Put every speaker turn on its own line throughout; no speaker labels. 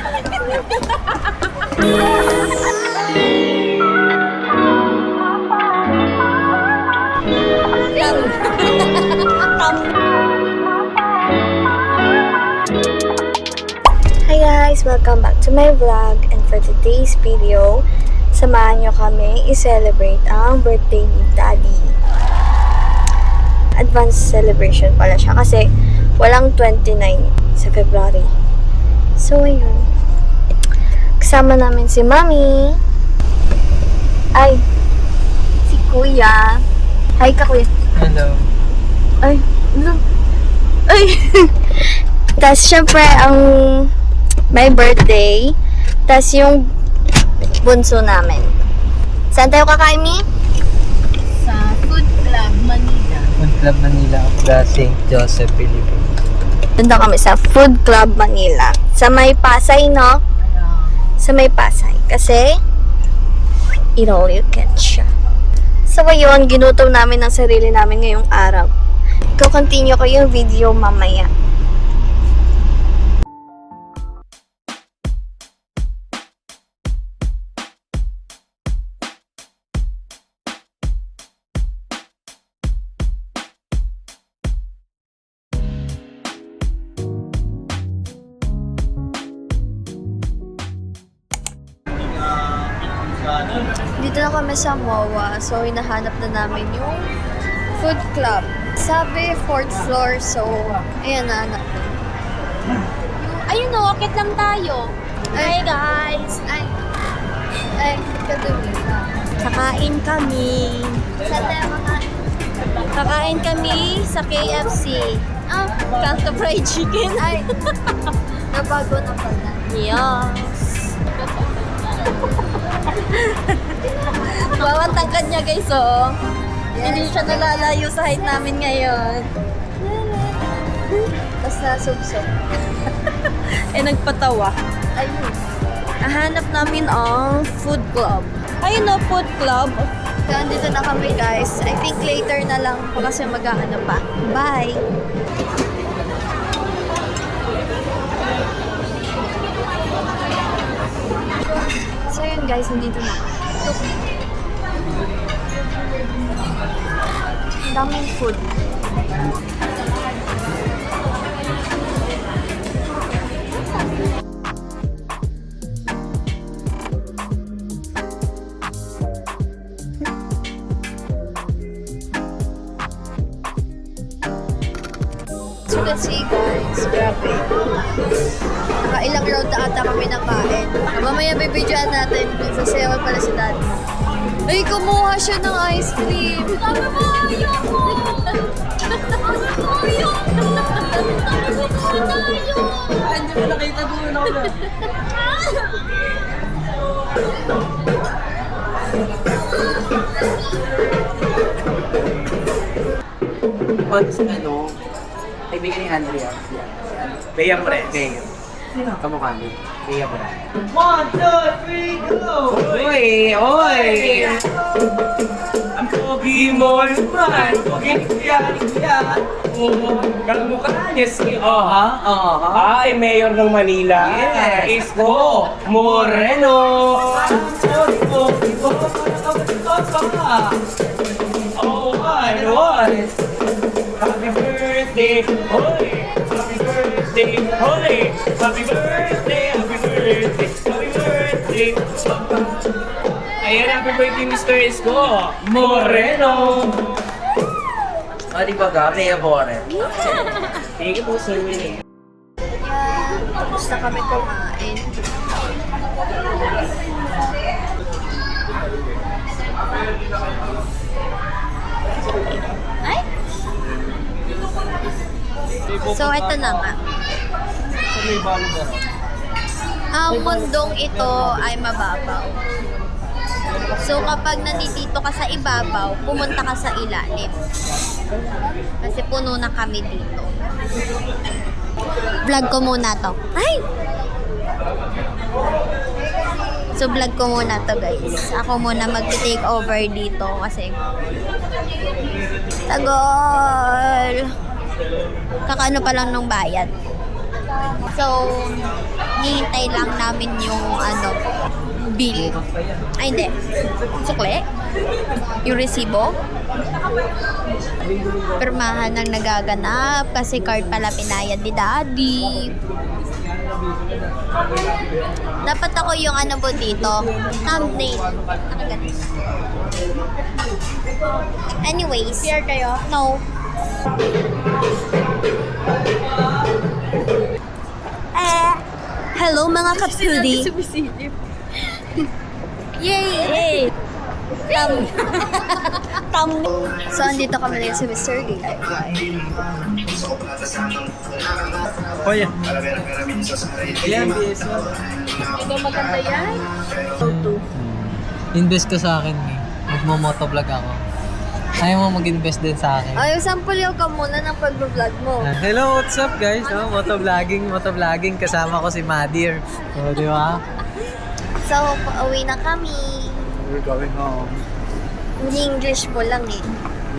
Hi guys! Welcome back to my vlog, and for today's video, samahan nyo kami i-celebrate ang birthday ni Daddy. Advanced celebration pala siya kasi walang 29 sa February. So ayun, kasama namin si Mami. Ay, si Kuya. Hi ka, Kuya.
Hello.
Ay, ano? Ay! Tapos syempre ang my birthday, tas yung bunso namin. Saan tayo kakain, Mi?
Sa Food Club Manila.
Food Club Manila of the St. Joseph, Philippines.
Doon daw kami sa Food Club Manila. Sa may Pasay, no? Sa may Pasay. Kasi, eat all you can siya. So, ayun, ginutom namin ang sarili namin ngayong araw. Continue ko yung video mamaya. Dito na kami sa MOA. So, hinahanap na namin yung food club. Sabi, 4th floor. So, ayan na.
Ayun o, akit lang tayo.
Ay.
Hi guys!
Ay, kadumi.
Kakain kami.
Saan tayo kakain?
Kakain kami sa KFC. Kanto fried chicken.
Ay, nabago na pala.
Yes.
Bawang tangkad niya, guys, oh. Hindi siya nalalayo sa height namin ngayon. Tapos nasubsob.
Nagpatawa.
Ayun.
Nahanap namin ang food club. Ayun o, food club.
So, andito na kami, guys. I think later na lang po kasi mag-aano pa. Bye! So, yun, guys. Nandito na kami. Ang daming food. So, you can see, guys. Grabe. Nakailang round na ata kami nakain. Mamaya bibidyoan natin kung sasayawan pala si Daddy. Ay, kumuha siya ng ice cream.
Sabi mo, ayoko! Sabi mo, ayoko! Sabi mo, tayo!
Hindi mo nakita doon ako na. Pag sa ano, kaibigan ni Andrea. Bea Perez. Bea. Kamukha niyo. Bea Perez. 1, 2, 3, go! Oy! Oy! Ang pogi mo naman! Pogi ni Kuya! Oo. Kamukha niya si Ay, Mayor ng Manila. Yes! Isko Moreno! Oh, ano? Happy birthday, hoy! Happy birthday, hoy! Happy birthday, happy birthday, happy birthday! Ayan, happy birthday, Mr. Isko Moreno! Di ba ka? Kaya Bore. Thank you po, Sir Willie.
Yan. Tapos na kami kumain.
Ay!
So, ito na nga. Ang mundong ito ay mababaw. So, kapag nandito ka sa ibabaw, pumunta ka sa ilalim. Kasi puno na kami dito. Vlog ko muna to. Ay! So, vlog ko muna to, guys. Ako muna mag-take over dito kasi tagal. Kakaano pa lang ng bayad. So,
hinihintay lang namin yung bill. Ay, hindi. Sukle? Yung resibo? Pirmahan ng nagaganap kasi card pala pinayad ni Daddy. Dapat ako yung po dito. Thumbnail. Nakaganit. Anyways. Fear kayo? No. Hello mga kapsudi. Yay! So, andito kami ngayon sa Mr. DIY.
Oh, yeah. Ayan, BS.
Ito maganda yan?
Invest ka sa akin eh. Magmo-motovlog ako. Ayaw mo mag-invest din sa akin.
Ay, sample yung ka muna ng pag-vlog mo.
Hello, what's up guys? No? Motovlogging. Kasama ko si Madir. O, di ba?
So, pauwi na kami.
We're going home.
Hindi English mo lang eh.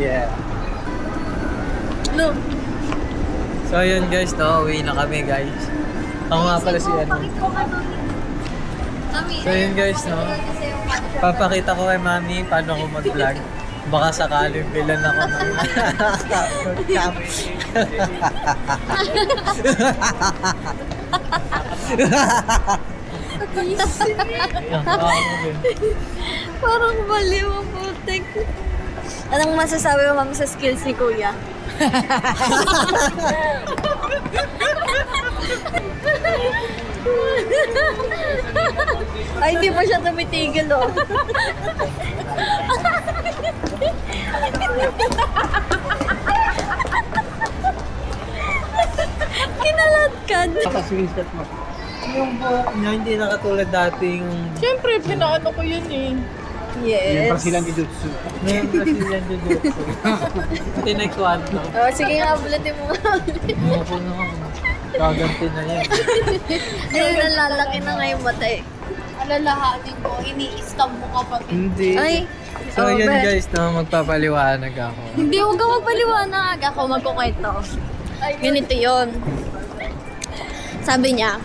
Yeah.
Look.
So, yun guys, no? Uwi na kami guys. Ako nga pala si ano. So, yun guys, no? Papakita ko kay Mami paano ako mag-vlog. Baka sakaling bilan ako ng cam.
Parang baliw ang putik. Anong masasabi mo, ma'am, sa skills ni Kuya? Ay, hindi pa siya tumitigil, oh. Kinalatkan.
Naka-screenshot mo.
Yung buhok niya, hindi na katulad dating...
Siyempre, pinaano ko yun eh.
Yes.
Brazilian Jiu-Jitsu.
Ngayon Brazilian Jiu-Jitsu. Ito yung next one, no?
Oh, sige nga, bulatin mo.
Buhok ko na ako. Gaganti na yan.
Ay, nalalaki na nga yung mata eh.
Alalahanin mo, ini-scam mo kapag
Hindi.
Ay,
So, yun
bet.
guys, no? Magpapaliwanag ako.
Hindi, huwag kang magpaliwanag. Ako magkukwento. Ganito yun. Sabi niya,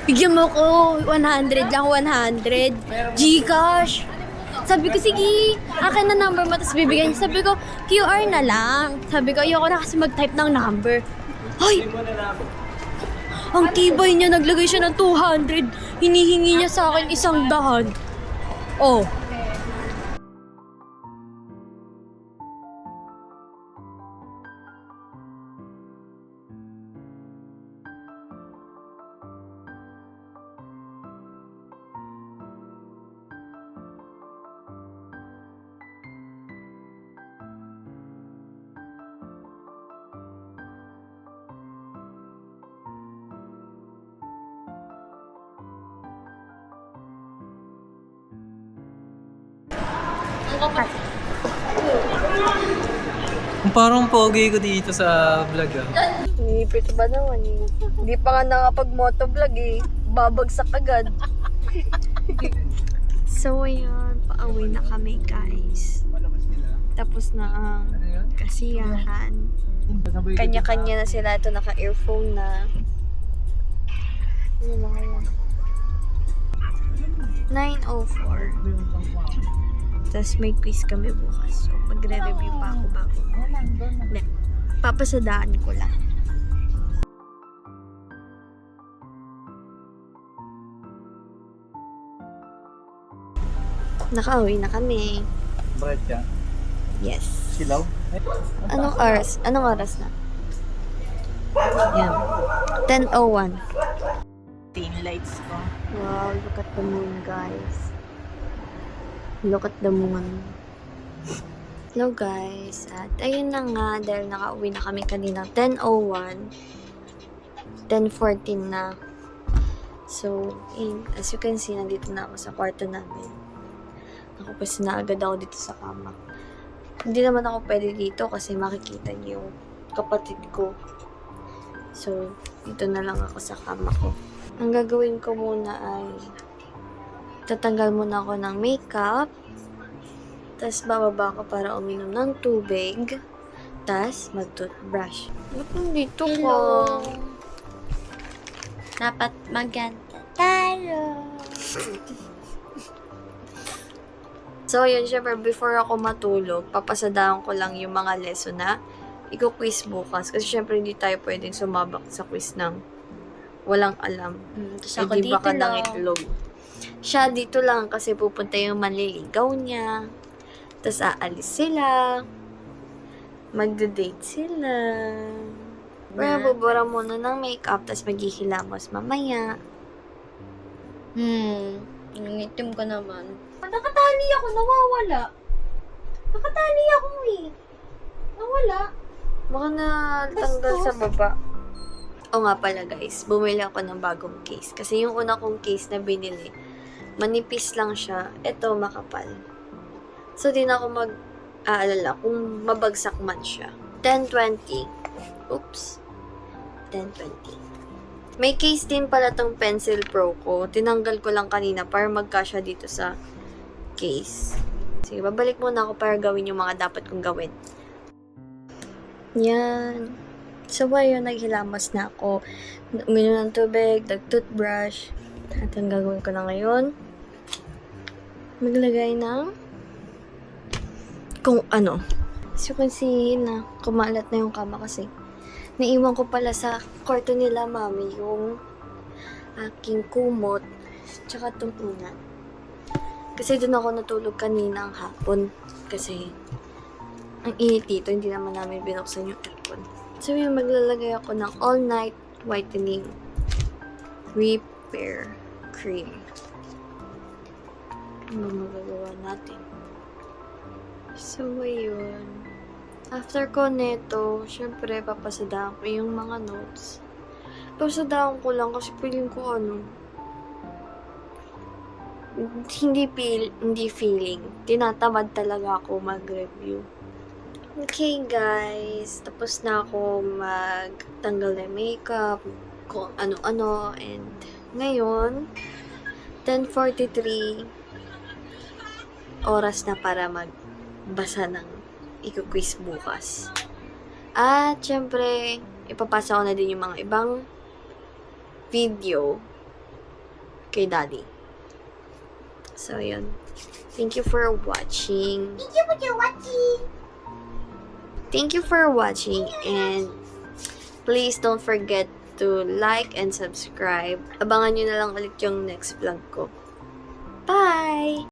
bigyan mo ko 100 lang, 100. Gcash. Sabi ko, sige, akin na number mo. Tapos bibigyan niya. Sabi ko, QR na lang. Sabi ko, ayoko na kasi mag-type ng number. Ay! Ang tibay niya, naglagay siya ng 200. Hinihingi niya sa akin 100. Oh.
Parang pogi ko dito sa vlog, ah.
Inipit ba naman eh? Hindi pa nga nakapag-motovlog eh. Babagsak agad. So, ayun. Pauwi na kami, guys. Tapos na ang kasiyahan. Kanya-kanya na sila. Ito, naka-earphone na. Ano na kaya? 9:04. Tapos may quiz kami bukas. So, magre-review pa ako bago. Hindi. Papasadaan ko lang. Nakauwi na kami.
Bread ka?
Yes.
Silaw?
Anong oras? Anong oras na? Yan. 10:01.
Team lights ko.
Wow, look at the moon, guys. Look at the moon. Hello, guys. At ayun na nga, dahil nakauwi na kami kanina 10:01. 10:14 na. So, as you can see, nandito na ako sa kwarto namin. Nakapos na agad ako dito sa kama. Hindi naman ako pwede dito kasi makikita niyo yung kapatid ko. So, dito na lang ako sa kama ko. Ang gagawin ko muna ay tatanggal muna ako ng makeup. Tapos bababa ako para uminom ng tubig. Tapos mag-toothbrush. Ba't nandito ko?
Dapat maganda tayo.
So, yun, syempre, before ako matulog, papasadahan ko lang yung mga lesson na i-quiz bukas. Kasi syempre, hindi tayo pwedeng sumabak sa quiz ng walang alam.
Tapos
Eh,
ako
di
dito
baka ng
lang.
itlog. Siya dito lang kasi pupunta yung manliligaw niya. Tapos aalis sila. Magde-date sila. Pero bubura muna ng makeup, tapos maghihilamos mamaya.
Ang itim ko naman. Nakatali ako, nawawala. Nakatali ako eh. Nawala.
Baka natanggal sa baba. O nga pala guys, bumili ako ng bagong case. Kasi yung una kong case na binili, manipis lang siya. Ito, makapal. So, di na ako mag-aalala kung mabagsak man siya. 1020. Oops. 1020. May case din pala tong Pencil Pro ko. Tinanggal ko lang kanina para magkasya dito sa case. Sige, babalik muna ako para gawin yung mga dapat kong gawin. Yan. So, ayun, naghilamos na ako. Uminom ng tubig, nag-toothbrush. At ang gagawin ko na ngayon, maglagay ng kung ano. As you can see na kumalat na yung kama kasi naiwan ko pala sa kwarto nila, mami, yung aking kumot tsaka itong unan. Kasi doon ako natulog kanina ang hapon. Kasi ang init dito, hindi naman namin binuksan yung aircon. So, yung maglalagay ako ng all-night whitening repair cream. Ano magagawa natin? So, ayun. After ko neto, syempre, papasadahan ko yung mga notes. Papasadahan ko lang kasi feeling ko hindi feeling. Tinatamad talaga ako mag-review. Okay, guys. Tapos na ako magtanggal ng makeup, kung ano-ano, and ngayon, 10:43 oras na para magbasa ng i-quiz bukas. At, syempre, ipapasa ko na din yung mga ibang video kay Daddy. So, yun. Thank you for watching. Thank you for watching, and please don't forget to like and subscribe. Abangan nyo na lang ulit yung next vlog ko. Bye!